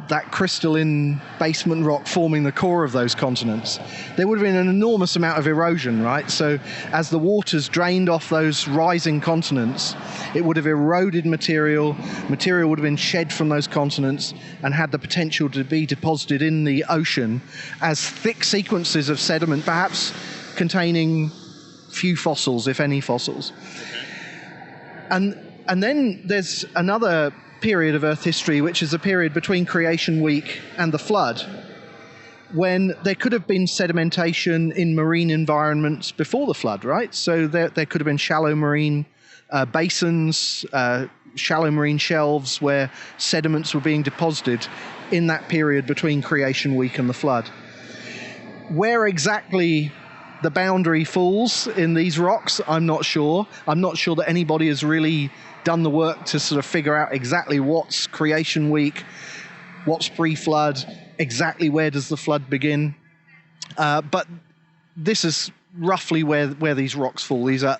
that crystalline basement rock forming the core of those continents, there would have been an enormous amount of erosion, right? So as the waters drained off those rising continents, it would have eroded material would have been shed from those continents and had the potential to be deposited in the ocean as thick sequences of sediment, perhaps containing few fossils, if any fossils. And then there's another period of Earth history, which is a period between creation week and the flood, when there could have been sedimentation in marine environments before the flood, right? So there could have been shallow marine basins, shallow marine shelves where sediments were being deposited in that period between creation week and the flood. Where exactly the boundary falls in these rocks, I'm not sure. I'm not sure that anybody has really done the work to sort of figure out exactly what's creation week, what's pre-flood, exactly where does the flood begin. But this is roughly where these rocks fall. These are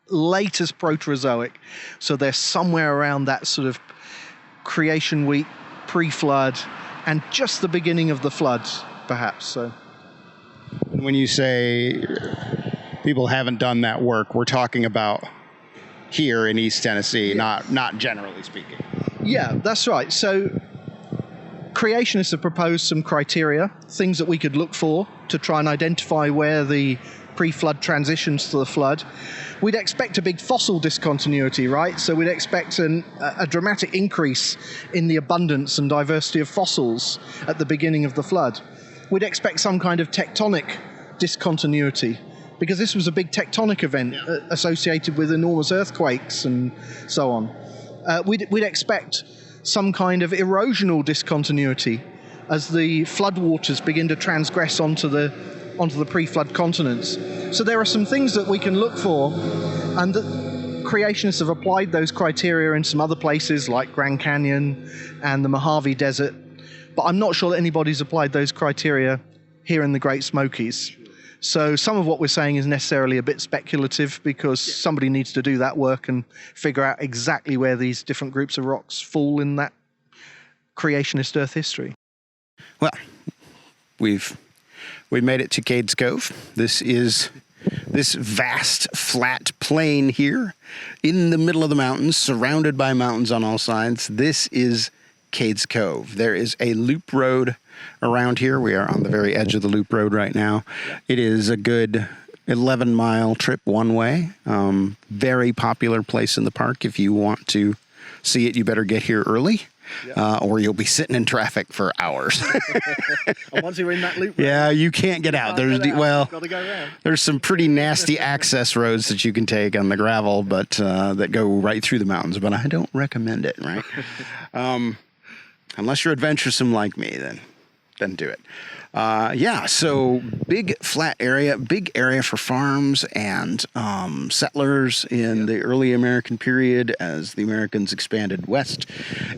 latest Proterozoic, so they're somewhere around that sort of creation week, pre-flood, and just the beginning of the flood, perhaps. So when you say people haven't done that work, we're talking about here in East Tennessee, not generally speaking. Yeah, that's right. So creationists have proposed some criteria, things that we could look for to try and identify where the pre-flood transitions to the flood. We'd expect a big fossil discontinuity, right? So we'd expect a dramatic increase in the abundance and diversity of fossils at the beginning of the flood. We'd expect some kind of tectonic discontinuity, because this was a big tectonic event associated with enormous earthquakes and so on. We'd expect some kind of erosional discontinuity as the floodwaters begin to transgress onto the pre-flood continents. So there are some things that we can look for, and that creationists have applied those criteria in some other places like Grand Canyon and the Mojave Desert, but I'm not sure that anybody's applied those criteria here in the Great Smokies. So some of what we're saying is necessarily a bit speculative, because somebody needs to do that work and figure out exactly where these different groups of rocks fall in that creationist Earth history. Well, we've made it to Cades Cove. This is this vast flat plain here in the middle of the mountains, surrounded by mountains on all sides. This is Cades Cove. There is a loop road around here. We are on the very edge of the loop road right now. It is a good 11-mile trip one way. Very popular place in the park. If you want to see it, you better get here early. or you'll be sitting in traffic for hours. And once you're in that loop, Yeah, you can't get out. There's gotta go around. there's some pretty nasty access roads that you can take on the gravel, but that go right through the mountains. But I don't recommend it. Right, unless you're adventuresome like me, then do it. So big flat area, big area for farms and settlers in the early American period as the Americans expanded west.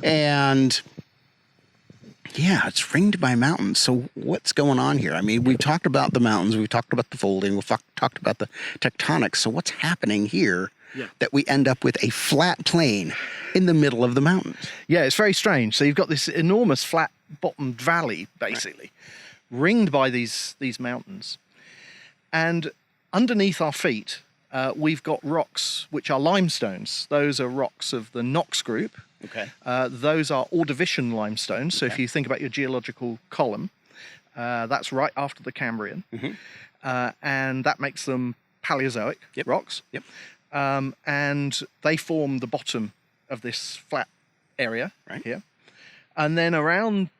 And yeah, it's ringed by mountains. So what's going on here? I mean, we've talked about the mountains, we've talked about the folding, we've talked about the tectonics. So what's happening here that we end up with a flat plain in the middle of the mountains? Yeah, it's very strange. So you've got this enormous flat-bottomed valley, basically, ringed by these mountains. And underneath our feet, we've got rocks, which are limestones. Those are rocks of the Knox group. Okay. Those are Ordovician limestones. So if you think about your geological column, that's right after the Cambrian. And that makes them Paleozoic rocks. Yep. And they form the bottom of this flat area here. And then around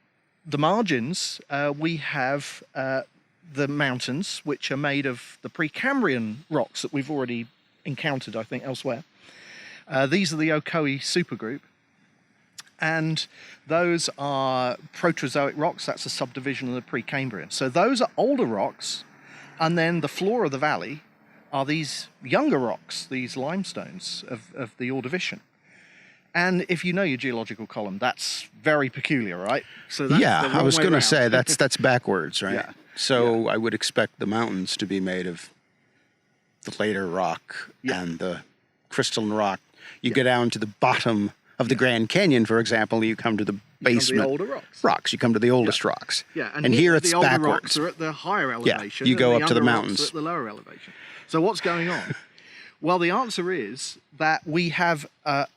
the margins, we have the mountains, which are made of the Precambrian rocks that we've already encountered, I think, elsewhere. These are the Ocoee supergroup. And those are Proterozoic rocks. That's a subdivision of the Precambrian. So those are older rocks. And then the floor of the valley are these younger rocks, these limestones of the Ordovician. And if you know your geological column, that's very peculiar, right? So that's I was going to say that's backwards, right? So I would expect the mountains to be made of the later rock and the crystalline rock. You go down to the bottom of the Grand Canyon, for example, you come to the basement. The older rocks. You come to the oldest rocks. Yeah, and here it's the older backwards. Rocks are at the higher elevation. You go and up to the younger mountains. rocks are at the lower elevation. So what's going on? Well, the answer is that we have a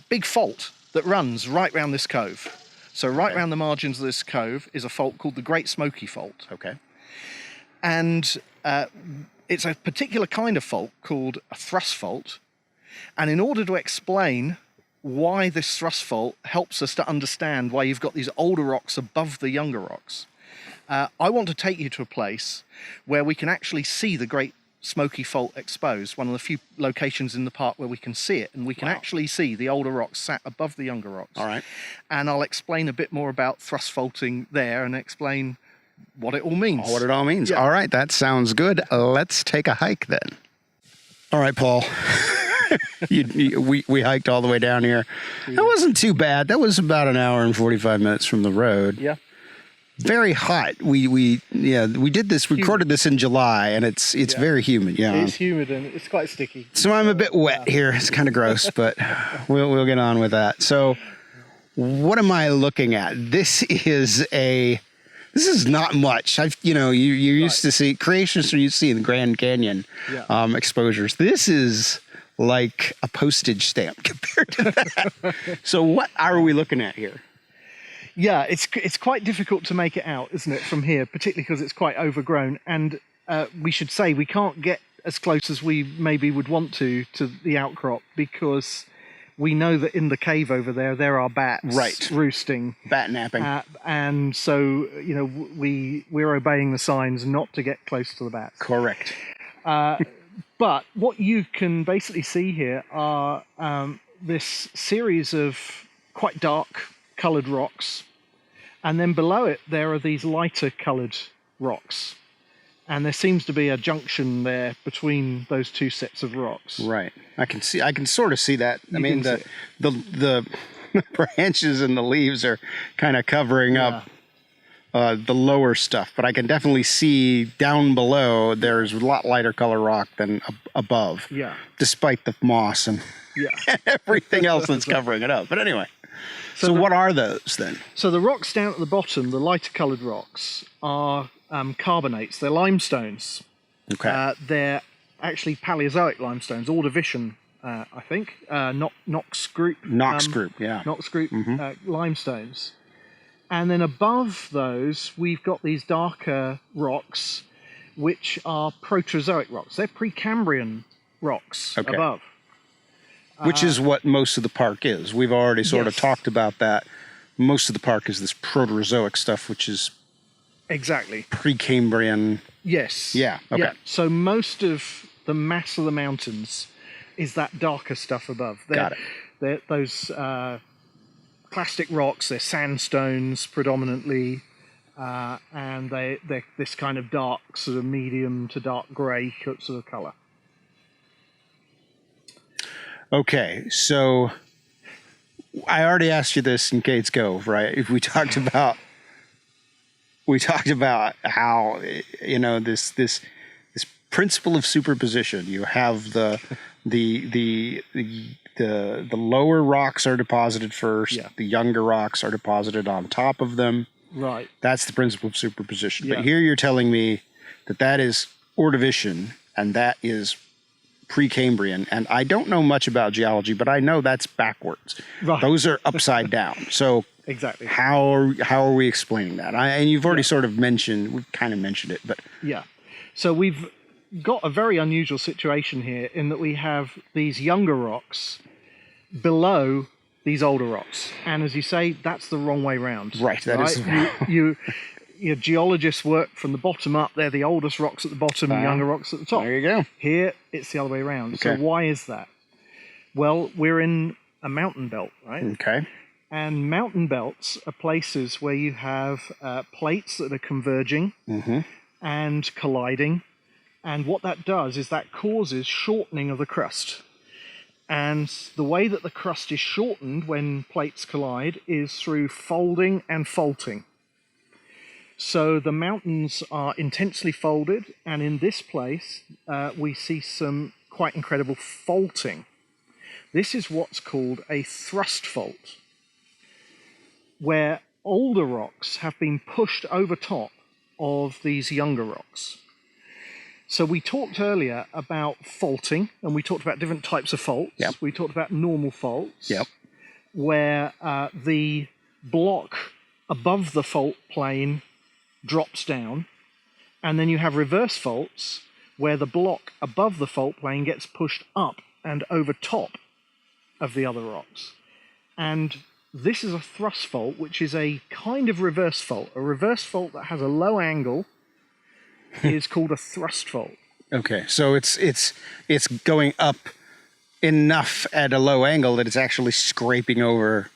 big fault that runs right round this cove. So right round the margins of this cove is a fault called the Great Smoky Fault. Okay. And it's a particular kind of fault called a thrust fault. And in order to explain why this thrust fault helps us to understand why you've got these older rocks above the younger rocks, I want to take you to a place where we can actually see the Great Smoky Fault exposed, one of the few locations in the park where we can see it, and we can actually see the older rocks sat above the younger rocks. All right. And I'll explain a bit more about thrust faulting there and explain what it all means. What it all means. All right, that sounds good. Let's take a hike then. All right, Paul. We hiked all the way down here. That wasn't too bad. That was about an hour and 45 minutes from the road. Yeah. Very hot. We did this, recorded this in July, and it's very humid. Yeah. It's humid and it's quite sticky. So I'm a bit wet here. It's kind of gross, but we'll get on with that. So what am I looking at? This is not much. You used to see creationists are used to seeing the Grand Canyon exposures. This is like a postage stamp compared to that. So what are we looking at here? Yeah, it's quite difficult to make it out, isn't it, from here, particularly because it's quite overgrown. And we should say we can't get as close as we maybe would want to the outcrop because we know that in the cave over there are bats roosting. Bat napping. And so, we're obeying the signs not to get close to the bats. Correct. But what you can basically see here are this series of quite dark coloured rocks, and then below it there are these lighter coloured rocks, and there seems to be a junction there between those two sets of rocks. Right. I can sort of see that. I mean, the branches and the leaves are kind of covering up the lower stuff, but I can definitely see down below there's a lot lighter color rock than above. Yeah. Despite the moss and everything else that's covering it up. But anyway. So what are those then? So the rocks down at the bottom, the lighter coloured rocks, are carbonates. They're limestones. Okay. They're actually Paleozoic limestones, Ordovician, I think. Knox group. Knox group, yeah. Knox group limestones. And then above those, we've got these darker rocks, which are Proterozoic rocks. They're Precambrian rocks above. Which is what most of the park is. We've already sort of talked about that most of the park is this Proterozoic stuff, which is Exactly. Precambrian. Yes. Yeah, okay. Yeah. So most of the mass of the mountains is that darker stuff above. Got it. They're those clastic rocks. They're sandstones predominantly, and they're this kind of dark, sort of medium to dark grey sort of colour. Okay, so I already asked you this in Cades Cove, right? If we talked about how, you know, this principle of superposition. You have the lower rocks are deposited first. Yeah. The younger rocks are deposited on top of them. Right. That's the principle of superposition. Yeah. But here you're telling me that is Ordovician and that is Precambrian, and I don't know much about geology, but I know that's backwards. Right. Those are upside down. So exactly. How are we explaining that? And you've already sort of we've kind of mentioned it, but yeah. So we've got a very unusual situation here in that we have these younger rocks below these older rocks, and as you say, that's the wrong way round. Right. That is. Your geologists work from the bottom up. They're the oldest rocks at the bottom, and younger rocks at the top. There you go. Here, it's the other way around. Okay. So why is that? Well, we're in a mountain belt, right? Okay. And mountain belts are places where you have plates that are converging and colliding. And what that does is that causes shortening of the crust. And the way that the crust is shortened when plates collide is through folding and faulting. So the mountains are intensely folded, and in this place we see some quite incredible faulting. This is what's called a thrust fault, where older rocks have been pushed over top of these younger rocks. So we talked earlier about faulting, and we talked about different types of faults. Yep. We talked about normal faults, Yep. where the block above the fault plane drops down, and then you have reverse faults where the block above the fault plane gets pushed up and over top of the other rocks. And this is a thrust fault, which is a kind of reverse fault. A reverse fault that has a low angle is called a thrust fault. Okay, so it's going up enough at a low angle that it's actually scraping over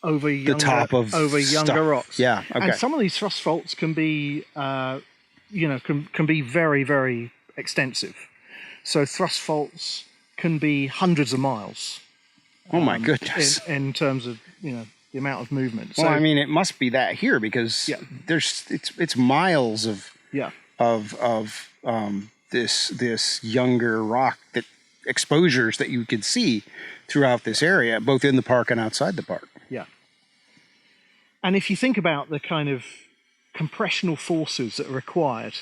younger, the top of younger rocks. Yeah, okay. And some of these thrust faults can be, can be very, very extensive. So thrust faults can be hundreds of miles. Oh my goodness! In terms of the amount of movement. Well, so, I mean, it must be that here because it's miles of this younger rock that exposures that you could see throughout this area, both in the park and outside the park. Yeah. And if you think about the kind of compressional forces that are required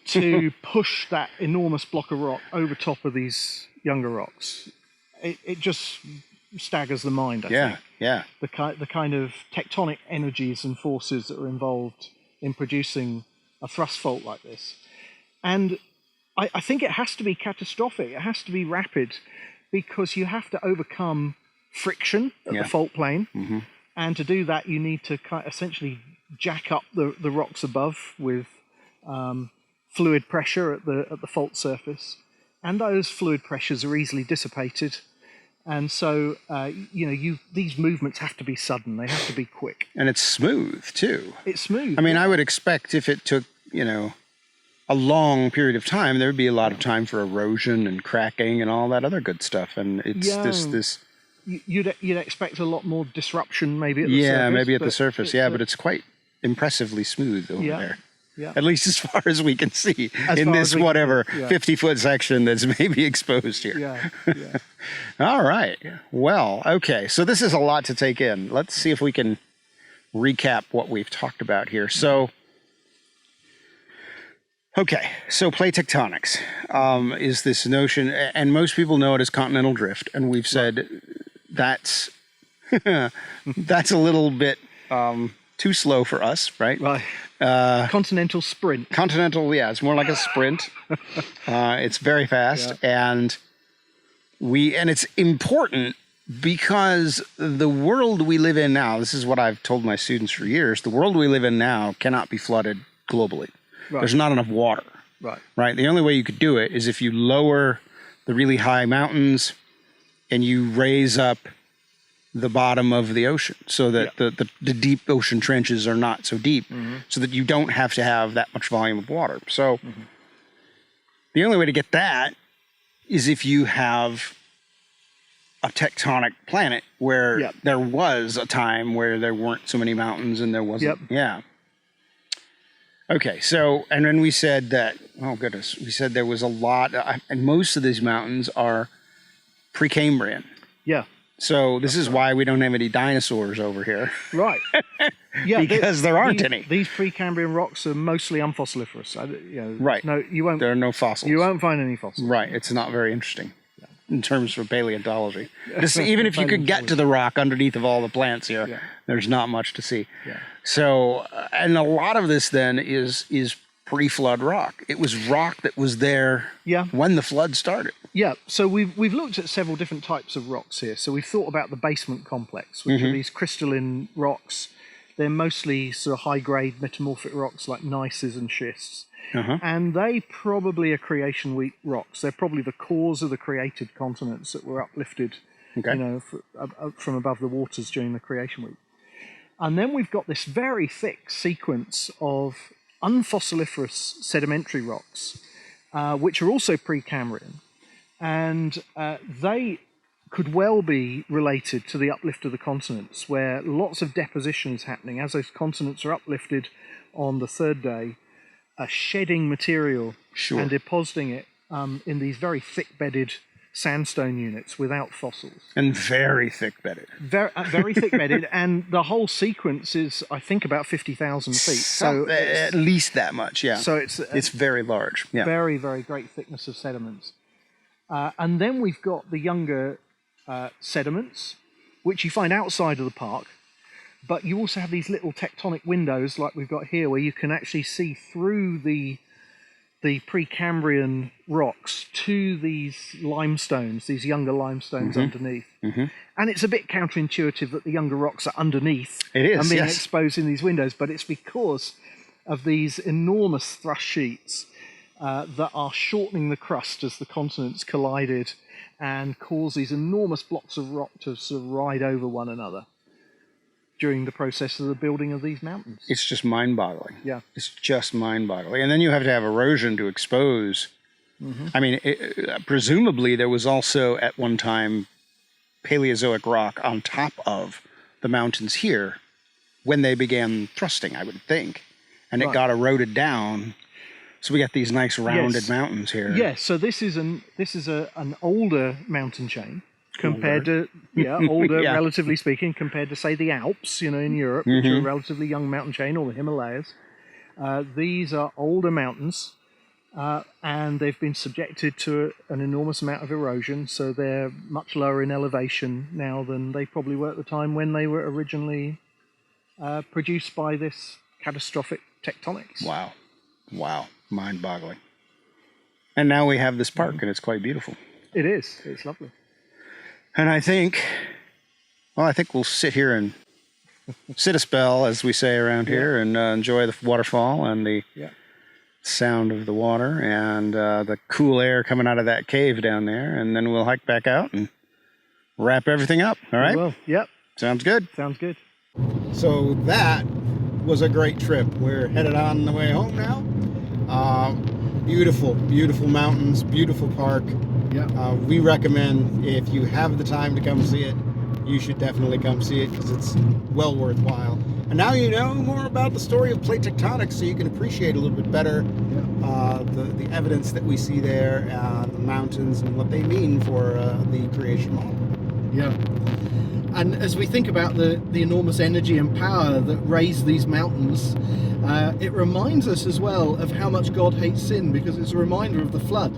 to push that enormous block of rock over top of these younger rocks, it just staggers the mind, I think. Yeah. The kind of tectonic energies and forces that are involved in producing a thrust fault like this. And I think it has to be catastrophic. It has to be rapid because you have to overcome friction at the fault plane. Mm-hmm. And to do that, you need to essentially jack up the rocks above with fluid pressure at the fault surface. And those fluid pressures are easily dissipated. And so, these movements have to be sudden. They have to be quick. And it's smooth, too. It's smooth. I mean, I would expect if it took, a long period of time, there would be a lot of time for erosion and cracking and all that other good stuff. And it's this... You'd expect a lot more disruption maybe at the surface. Yeah, maybe at the surface. But it's quite impressively smooth over there. Yeah. At least as far as we can see in this 50-foot section that's maybe exposed here. Yeah. All right. Well, okay. So this is a lot to take in. Let's see if we can recap what we've talked about here. So, so plate tectonics is this notion, and most people know it as continental drift, and we've said that's that's a little bit too slow for us, right? Right. Continental sprint. Continental, it's more like a sprint. It's very fast, and it's important Because the world we live in now, this is what I've told my students for years, the world we live in now cannot be flooded globally. Right. There's not enough water. Right. The only way you could do it is if you lower the really high mountains and you raise up the bottom of the ocean so that the deep ocean trenches are not so deep, so that you don't have to have that much volume of water. So the only way to get that is if you have a tectonic planet where there was a time where there weren't so many mountains and there wasn't. Okay, so, and then we said that, oh goodness, we said there was a lot, and most of these mountains are Precambrian. Yeah. So this is why we don't have any dinosaurs over here. Right. Yeah. Because there aren't any. These Precambrian rocks are mostly unfossiliferous. Right. No, you won't. There are no fossils. You won't find any fossils. Right. It's not very interesting in terms of paleontology. Even if you could get to the rock underneath of all the plants here, there's not much to see. Yeah. So, and a lot of this then is pre-flood rock. It was rock that was there when the flood started. Yeah, so we've looked at several different types of rocks here. So we've thought about the basement complex, which are these crystalline rocks. They're mostly sort of high-grade metamorphic rocks like gneisses and schists. And they probably are creation week rocks. They're probably the cores of the created continents that were uplifted from above the waters during the creation week. And then we've got this very thick sequence of unfossiliferous sedimentary rocks, which are also Precambrian. And they could well be related to the uplift of the continents, where lots of deposition is happening. As those continents are uplifted on the third day, shedding material and depositing it in these very thick-bedded sandstone units without fossils. And very thick-bedded. Very thick-bedded, and the whole sequence is, I think, about 50,000 feet. So at least that much, yeah. So it's very large. Yeah. Very, very great thickness of sediments. And then we've got the younger sediments, which you find outside of the park, but you also have these little tectonic windows like we've got here, where you can actually see through the Precambrian rocks to these limestones, these younger limestones underneath. And it's a bit counterintuitive that the younger rocks are underneath and being exposed in these windows, but it's because of these enormous thrust sheets that are shortening the crust as the continents collided and cause these enormous blocks of rock to sort of ride over one another during the process of the building of these mountains. It's just mind-boggling. Yeah. It's just mind-boggling. And then you have to have erosion to expose. I mean, presumably there was also at one time Paleozoic rock on top of the mountains here when they began thrusting, I would think. And it got eroded down. So we got these nice rounded mountains here. Yes, so this is an older mountain chain. Compared to, older, relatively speaking, compared to, say, the Alps, in Europe, which are a relatively young mountain chain, or the Himalayas. These are older mountains, and they've been subjected to an enormous amount of erosion, so they're much lower in elevation now than they probably were at the time when they were originally produced by this catastrophic tectonics. Wow. Mind-boggling. And now we have this park, and it's quite beautiful. It is. It's lovely. And I think we'll sit here and sit a spell, as we say around here, and enjoy the waterfall and the sound of the water and the cool air coming out of that cave down there. And then we'll hike back out and wrap everything up. All right? Well, yep. Sounds good. Sounds good. So that was a great trip. We're headed on the way home now. Beautiful, beautiful mountains, beautiful park. Yeah. We recommend, if you have the time to come see it, you should definitely come see it because it's well worthwhile. And now you know more about the story of plate tectonics, so you can appreciate a little bit better the evidence that we see there, the mountains, and what they mean for the creation model. Yeah. And as we think about the enormous energy and power that raised these mountains, it reminds us as well of how much God hates sin, because it's a reminder of the flood.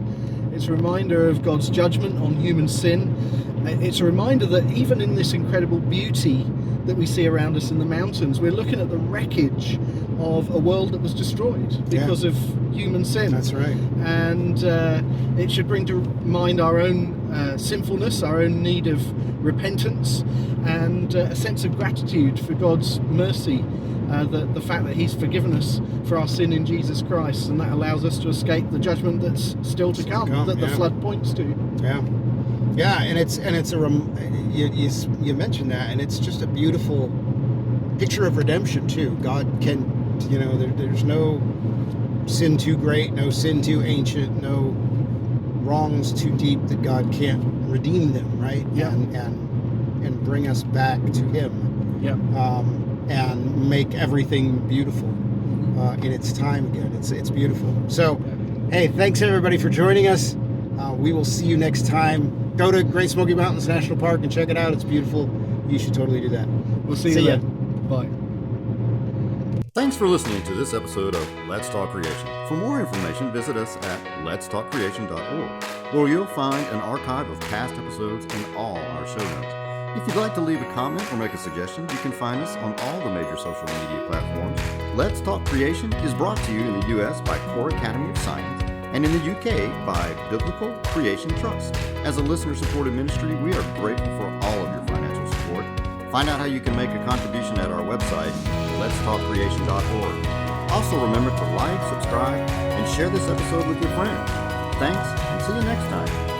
It's a reminder of God's judgment on human sin. It's a reminder that even in this incredible beauty that we see around us in the mountains, we're looking at the wreckage of a world that was destroyed because of human sin. That's right. And it should bring to mind our own sinfulness, our own need of repentance, and a sense of gratitude for God's mercy, the fact that He's forgiven us for our sin in Jesus Christ, and that allows us to escape the judgment that's still to come, that the flood points to. Yeah, and it's you mentioned that, and it's just a beautiful picture of redemption too. God can, there's no sin too great, no sin too ancient, no wrongs too deep that God can't redeem them, right? Yeah. And bring us back to Him. Yeah. And make everything beautiful in its time again. It's beautiful. So, hey, thanks everybody for joining us. We will see you next time. Go to Great Smoky Mountains National Park and check it out. It's beautiful. You should totally do that. We'll see you ya. then. Bye. Thanks for listening to this episode of Let's Talk Creation. For more information, visit us at letstalkcreation.org, where you'll find an archive of past episodes and all our show notes. If you'd like to leave a comment or make a suggestion, you can find us on all the major social media platforms. Let's Talk Creation is brought to you in the U.S. by Core Academy of Science and in the UK by Biblical Creation Trust. As a listener-supported ministry, we are grateful for all of your financial support. Find out how you can make a contribution at our website, letstalkcreation.org. Also remember to like, subscribe, and share this episode with your friends. Thanks, and see you next time.